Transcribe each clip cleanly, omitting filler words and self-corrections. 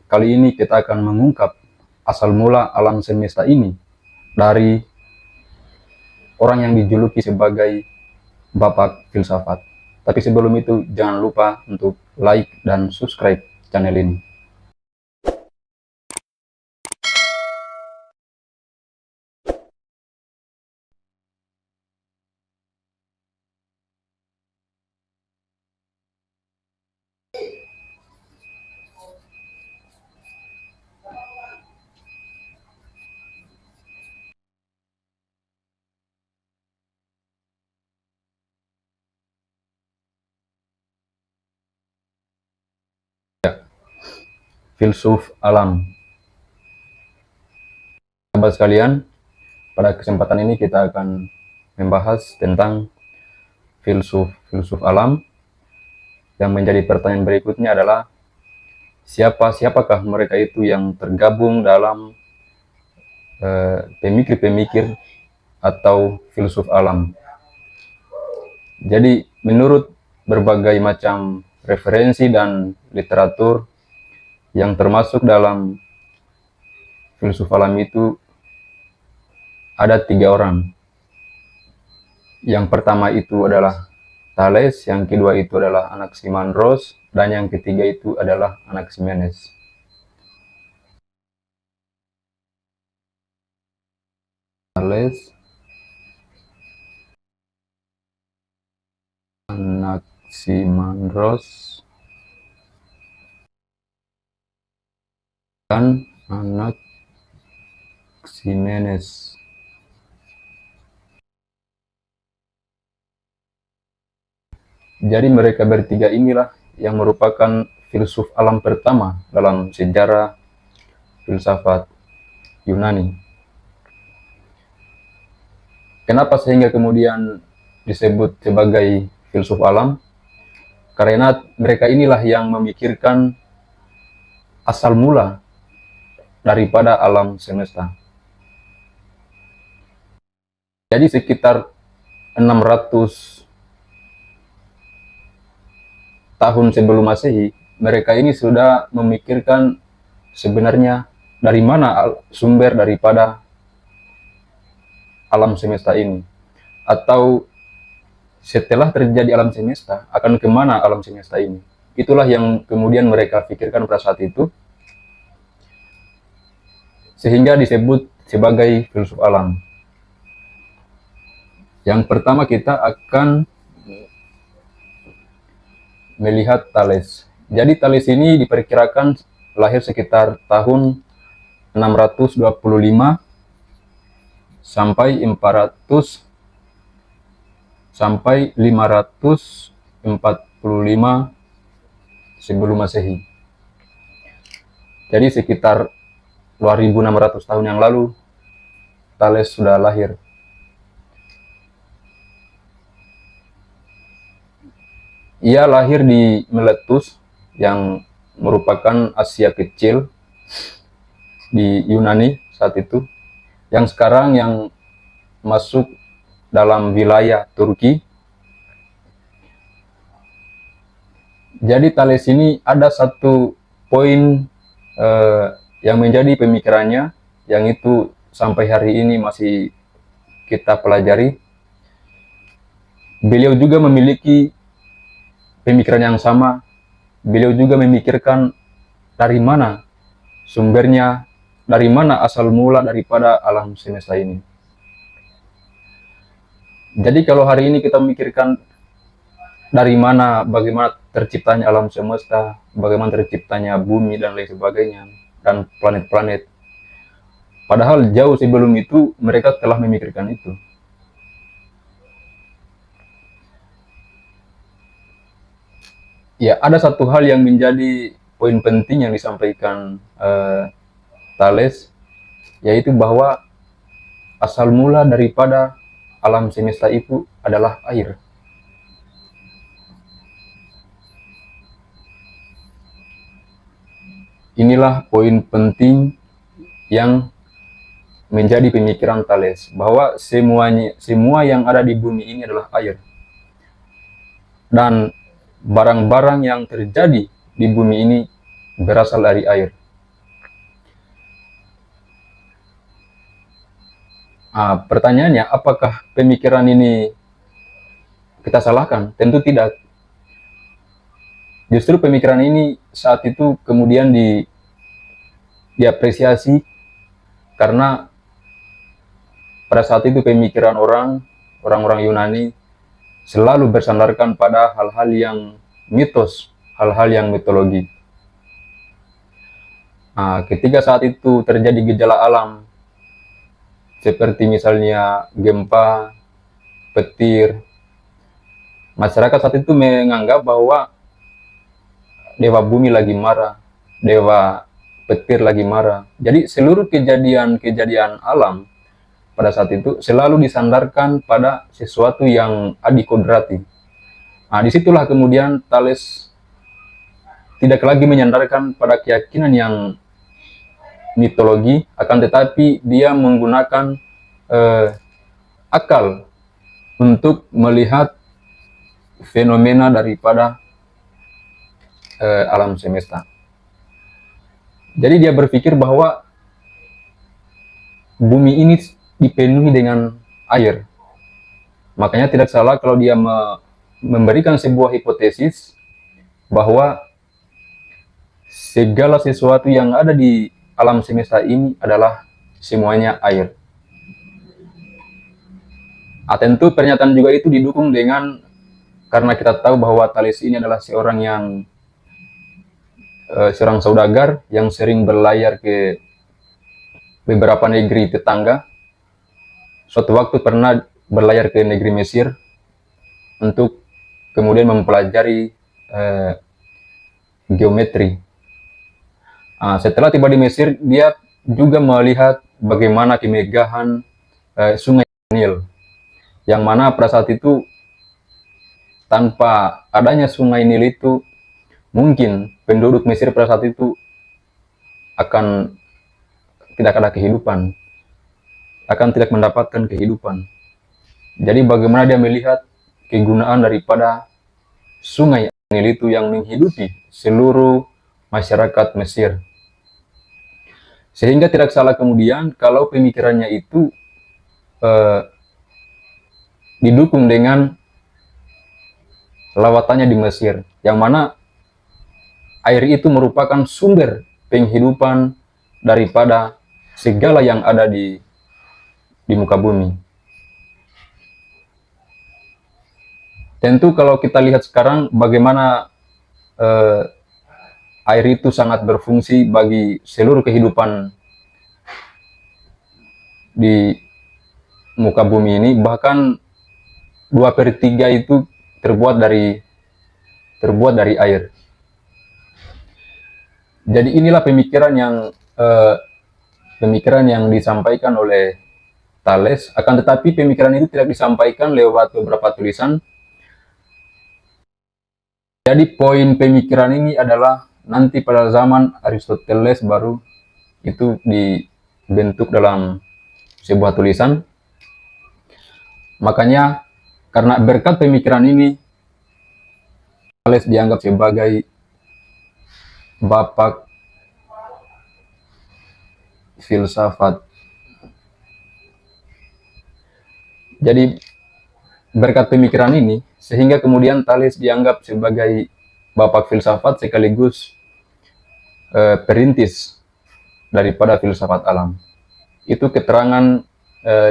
Kali ini kita akan mengungkap asal mula alam semesta ini dari orang yang dijuluki sebagai Bapak Filsafat. Tapi sebelum itu, jangan lupa untuk like dan subscribe channel ini. Filsuf alam. Sahabat sekalian, pada kesempatan ini kita akan membahas tentang filsuf alam. Yang menjadi pertanyaan berikutnya adalah siapakah mereka itu yang tergabung dalam pemikir-pemikir atau filsuf alam. Jadi menurut berbagai macam referensi dan literatur yang termasuk dalam filsuf alam itu ada 3 orang. Yang pertama itu adalah Thales, yang kedua itu adalah Anaximandros, dan yang ketiga itu adalah Anaximenes. Thales, Anaximandros, dan Anaximenes. Jadi mereka bertiga inilah yang merupakan filsuf alam pertama dalam sejarah filsafat Yunani. Kenapa sehingga kemudian disebut sebagai filsuf alam? Karena mereka inilah yang memikirkan asal mula daripada alam semesta. Jadi sekitar 600 tahun sebelum Masehi, mereka ini sudah memikirkan sebenarnya dari mana sumber daripada alam semesta ini, atau setelah terjadi alam semesta akan kemana alam semesta ini. Itulah yang kemudian mereka pikirkan pada saat itu, sehingga disebut sebagai filsuf alam. Yang pertama kita akan melihat Thales. Jadi Thales ini diperkirakan lahir sekitar tahun 625 sampai 400 sampai 545 sebelum Masehi. Jadi sekitar 2600 tahun yang lalu Thales sudah lahir. Ia lahir di Miletus yang merupakan Asia kecil di Yunani saat itu, yang sekarang yang masuk dalam wilayah Turki. Jadi Thales ini ada satu poin yang menjadi pemikirannya, yang itu sampai hari ini masih kita pelajari. Beliau juga memiliki pemikiran yang sama. Beliau juga memikirkan dari mana sumbernya, dari mana asal mula daripada alam semesta ini. Jadi kalau hari ini kita memikirkan dari mana, bagaimana terciptanya alam semesta, bagaimana terciptanya bumi dan lain sebagainya, dan planet-planet. Padahal jauh sebelum itu mereka telah memikirkan itu. Ya, ada satu hal yang menjadi poin penting yang disampaikan Thales, yaitu bahwa asal mula daripada alam semesta itu adalah air. Inilah poin penting yang menjadi pemikiran Thales, bahwa semua yang ada di bumi ini adalah air. Dan barang-barang yang terjadi di bumi ini berasal dari air. Pertanyaannya, apakah pemikiran ini kita salahkan? Tentu tidak. Justru pemikiran ini saat itu kemudian diapresiasi karena pada saat itu pemikiran orang-orang Yunani selalu bersandarkan pada hal-hal yang mitos, hal-hal yang mitologi. Ketika saat itu terjadi gejala alam, seperti misalnya gempa, petir, masyarakat saat itu menganggap bahwa dewa bumi lagi marah, dewa petir lagi marah. Jadi seluruh kejadian-kejadian alam pada saat itu selalu disandarkan pada sesuatu yang adikodrati. Disitulah kemudian Thales tidak lagi menyandarkan pada keyakinan yang mitologi, akan tetapi dia menggunakan akal untuk melihat fenomena daripada alam semesta. Jadi dia berpikir bahwa bumi ini dipenuhi dengan air. Makanya tidak salah kalau dia memberikan sebuah hipotesis bahwa segala sesuatu yang ada di alam semesta ini adalah semuanya air. Tentu pernyataan juga itu didukung dengan, karena kita tahu bahwa Thales ini adalah seorang saudagar yang sering berlayar ke beberapa negeri tetangga. Suatu waktu pernah berlayar ke negeri Mesir untuk kemudian mempelajari geometri. Setelah tiba di Mesir, dia juga melihat bagaimana kemegahan sungai Nil, yang mana pada saat itu tanpa adanya sungai Nil itu, mungkin penduduk Mesir pada saat itu akan tidak ada kehidupan, akan tidak mendapatkan kehidupan. Jadi bagaimana dia melihat kegunaan daripada sungai Nil itu yang menghidupi seluruh masyarakat Mesir. Sehingga tidak salah kemudian kalau pemikirannya itu didukung dengan lawatannya di Mesir, yang mana air itu merupakan sumber penghidupan daripada segala yang ada di muka bumi. Tentu kalau kita lihat sekarang bagaimana air itu sangat berfungsi bagi seluruh kehidupan di muka bumi ini, bahkan 2/3 itu terbuat dari air. Jadi inilah pemikiran yang disampaikan oleh Thales, akan tetapi pemikiran itu tidak disampaikan lewat beberapa tulisan. Jadi poin pemikiran ini adalah nanti pada zaman Aristoteles baru itu dibentuk dalam sebuah tulisan. Makanya karena berkat pemikiran ini, Thales dianggap sebagai bapak filsafat. Jadi berkat pemikiran ini, sehingga kemudian Thales dianggap sebagai bapak filsafat sekaligus perintis daripada filsafat alam. Itu keterangan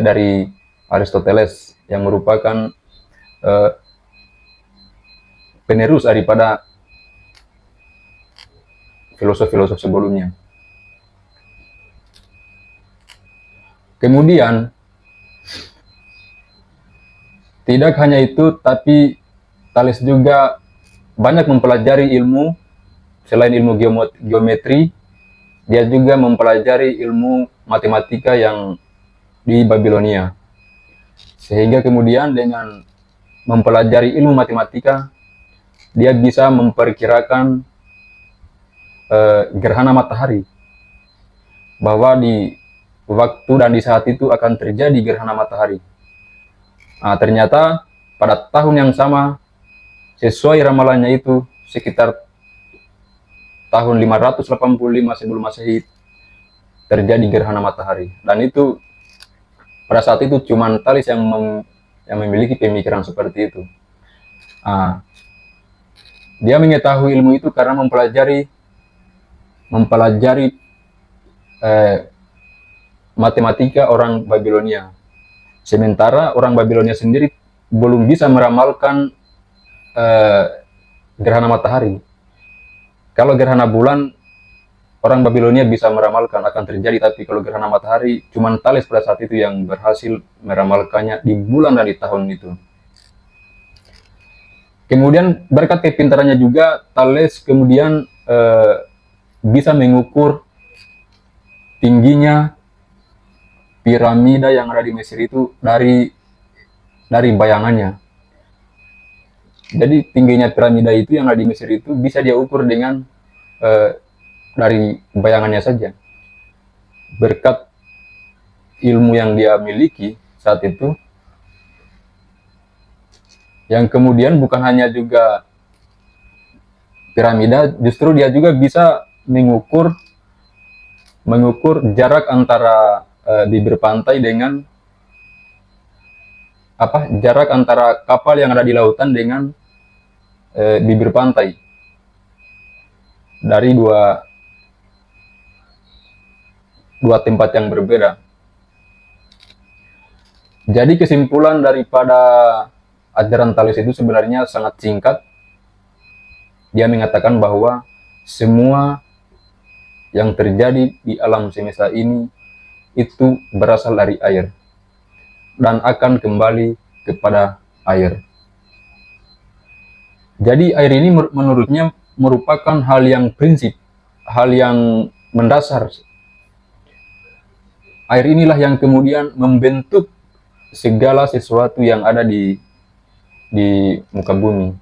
dari Aristoteles yang merupakan penerus daripada filosof-filosof sebelumnya. Kemudian tidak hanya itu, tapi Thales juga banyak mempelajari ilmu. Selain ilmu geometri, dia juga mempelajari ilmu matematika yang di Babilonia. Sehingga kemudian dengan mempelajari ilmu matematika, dia bisa memperkirakan gerhana matahari, bahwa di waktu dan di saat itu akan terjadi gerhana matahari. Ternyata pada tahun yang sama, sesuai ramalannya itu, sekitar tahun 585 sebelum Masehi terjadi gerhana matahari. Dan itu pada saat itu cuma Thales yang memiliki pemikiran seperti itu. Dia mengetahui ilmu itu karena mempelajari matematika orang Babilonia. Sementara orang Babilonia sendiri belum bisa meramalkan gerhana matahari. Kalau gerhana bulan, orang Babilonia bisa meramalkan akan terjadi, tapi kalau gerhana matahari, cuma Thales pada saat itu yang berhasil meramalkannya di bulan dan di tahun itu. Kemudian berkat kepintarannya juga, Thales kemudian bisa mengukur tingginya piramida yang ada di Mesir itu dari bayangannya. Jadi tingginya piramida itu yang ada di Mesir itu bisa dia ukur dengan dari bayangannya saja. Berkat ilmu yang dia miliki saat itu, yang kemudian bukan hanya juga piramida, justru dia juga bisa mengukur jarak antara bibir pantai dengan jarak antara kapal yang ada di lautan dengan bibir pantai dari dua tempat yang berbeda. Jadi kesimpulan daripada ajaran Thales itu sebenarnya sangat singkat. Dia mengatakan bahwa semua yang terjadi di alam semesta ini itu berasal dari air dan akan kembali kepada air. Jadi air ini menurutnya merupakan hal yang prinsip, hal yang mendasar. Air inilah yang kemudian membentuk segala sesuatu yang ada di muka bumi.